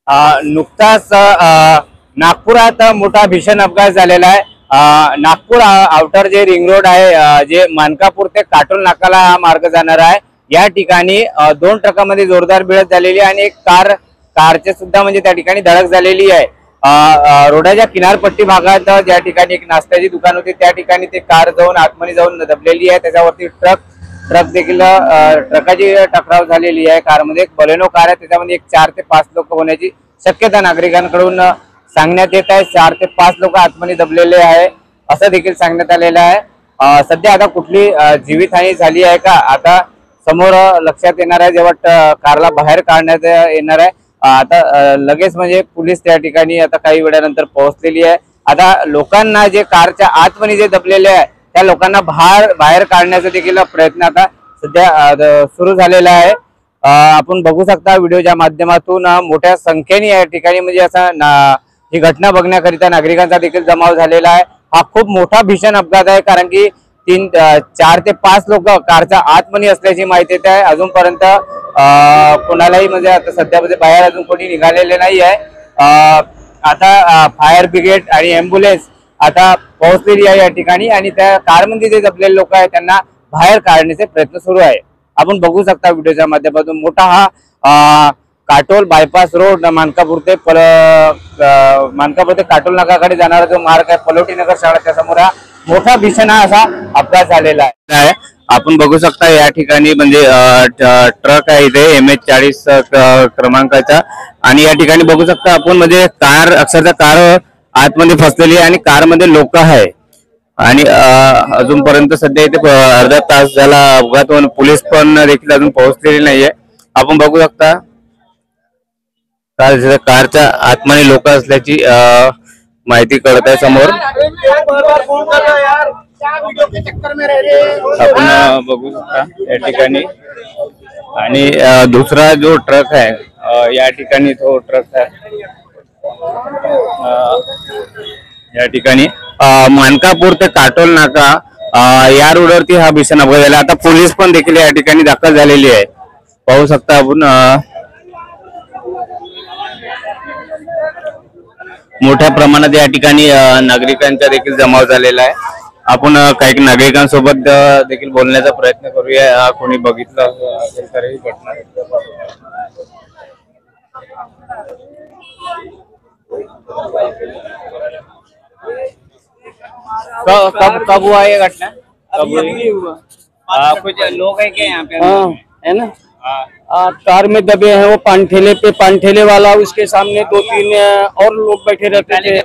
नुकताच नागपुरात मोठा भीषण अपघात झालेला आहे। नागपूर आउटर जे रिंग रोड आहे, जे मानकापूर ते काटोल नाकाला हा मार्ग जाणार आहे, या ठिकाणी दोन ट्रकामध्ये जोरदार भिडत झालेली आहे आणि एक कारचे सुद्धा म्हणजे त्या ठिकाणी धडक झालेली आहे। रोडाच्या किनारपट्टी भागात ज्या ठिकाणी एक नाश्त्याची दुकान होती त्या ठिकाणी ते कार जाऊन आतमध्ये जाऊन दबलेली आहे। त्याच्यावरती ट्रक देखील ट्रकाची टकराव झालेली आहे। कारमध्ये एक बलेनो कार आहे, त्याच्यामध्ये एक 4 ते 5 लोक होण्याची शक्यता नागरिकांकडून सांगण्यात येत आहे। 4 ते 5 लोक आतमध्ये दबलेले आहे असं देखील सांगण्यात आलेलं आहे। सध्या आता कुठली जीवितहानी झाली आहे का आता समोर लक्षात येणार आहे, जेव्हा कारला बाहेर काढण्यात येणार आहे। आता लगेच म्हणजे पोलीस त्या ठिकाणी आता काही वेळानंतर पोहोचलेली आहे। आता लोकांना जे कारच्या आतमध्ये जे दबलेले आहे त्या लोकांना बाहेर काढण्याचा देखील प्रयत्न आता सध्या सुरू झालेला आहे। आपण बघू शकता व्हिडिओच्या माध्यमातून मोठ्या संख्येने या ठिकाणी म्हणजे असं ही घटना बघण्याकरिता नागरिकांचा देखील जमाव झालेला आहे। हा खूप मोठा भीषण अपघात आहे, कारण की 4 ते 5 लोक कारच्या आतमध्ये असल्याची माहिती येत आहे। अजूनपर्यंत कोणालाही म्हणजे आता सध्या म्हणजे बाहेर अजून कोणी निघालेले नाही आहे। आता फायर ब्रिगेड आणि एम्ब्युलन्स आता पोहोचलेली आहे या ठिकाणी आणि त्या कारमध्ये जे दबलेले लोक आहेत त्यांना बाहेर काढण्याचे प्रयत्न सुरू आहे। आपण बघू शकता व्हिडिओच्या माध्यमातून मोठा हा काटोल बायपास रोड मानकापूर ते काटोल नगरकडे जाणारा जो मार्ग आहे, पलोटी नगर शाळेच्या समोर हा मोठा भीषण असा अपघात झालेला आहे। आपण बघू शकता या ठिकाणी म्हणजे ट्रक आहे इथे MH40 क्रमांकाचा आणि या ठिकाणी बघू शकता आपण म्हणजे कार अक्षरशः कार आतमध्ये फसलेली आहे आणि कार मध्ये लोक आहे आणि अजूनपर्यंत सध्या इथे अर्धा तास झाला अपघात होऊन पोलीस पण देखील अजून पोहोचलेली नाहीये। आपण बघू शकता कारच्या आतमध्ये लोक असल्याची माहिती कळत आहे समोर। आपण बघू शकता या ठिकाणी आणि दुसरा जो ट्रक आहे या ठिकाणी तो ट्रक आहे या ठिकाणी मानकापूर ते काटोल नाका या रोडवरती हा भीषण अपघात झाला। आता पोलीस पण देखील या ठिकाणी दाखल झालेली आहे। पाहू शकता आपण मोठ्या प्रमाणात या ठिकाणी नागरिकांचा देखील जमाव झालेला आहे। आपण काही नागरिकांसोबत देखील बोलण्याचा प्रयत्न करूया, कोणी बघितलं असेल तर ही घटना। कब हुआ ये घटना? कुछ लोग है क्या यहाँ पे? है ना, कार में दबे हैं वो पान ठेले वाला, उसके सामने 2-3 और लोग बैठे रहते थे।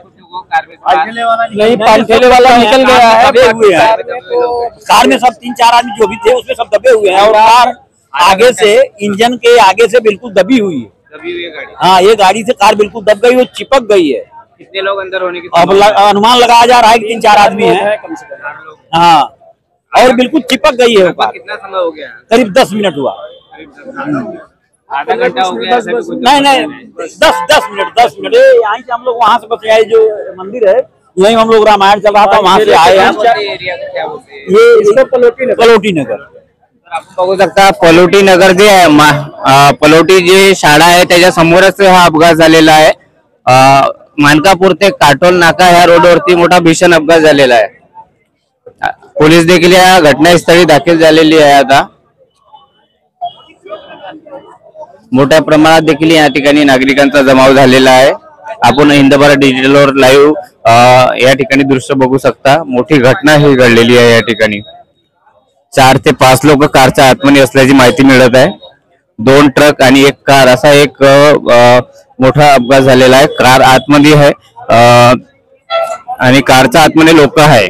नहीं, पान ठेले वाला निकल गया है, दबे हुए हैं। कार में सब 3-4 आदमी जो भी थे उसमें सब दबे हुए हैं और कार आगे से इंजन के आगे से बिल्कुल दबी हुई है गाड़ी। हाँ, ये गाड़ी से कार बिल्कुल दब गई, वो चिपक गई है। कितने लोग अंदर होने की अब अनुमान लगाया जा रहा है कि 3-4 आदमी हैं कम से कम। हाँ, और बिल्कुल चिपक गई है। कितना समय हो गया? करीब 10 मिनट हुआ। आधा घंटा हो गया? नहीं, 10 मिनट। यहाँ से हम लोग वहाँ से बस आए, जो मंदिर है यही हम लोग रामायण चल रहा था वहाँ से आए हैं। ये पलोटी नगर आपण बघू शकता पलोटी नगर जे आहे, पलोटी जी शाळा आहे त्याच्या समोरच हा अपघात झालेला आहे। मानकापूर ते काटोल नाका ह्या रोडवरती मोठा भीषण अपघात झालेला आहे। पोलीस देखील या घटनास्थळी दाखल झालेली आहे। आता मोठ्या प्रमाणात देखील या ठिकाणी नागरिकांचा जमाव झालेला आहे। आपण हिंद भारत डिजिटलवर लाईव्ह या ठिकाणी दृश्य बघू शकता। मोठी घटना ही घडलेली आहे या ठिकाणी। 4 ते 5 लोक कारच्या आतमध्ये असल्याची माहिती मिळत आहे। 2 ट्रक आणि 1 कार असा एक मोठा अपघात झालेला आहे। कार आतमध्ये आहे आणि कारच्या आतमध्ये लोक आहे।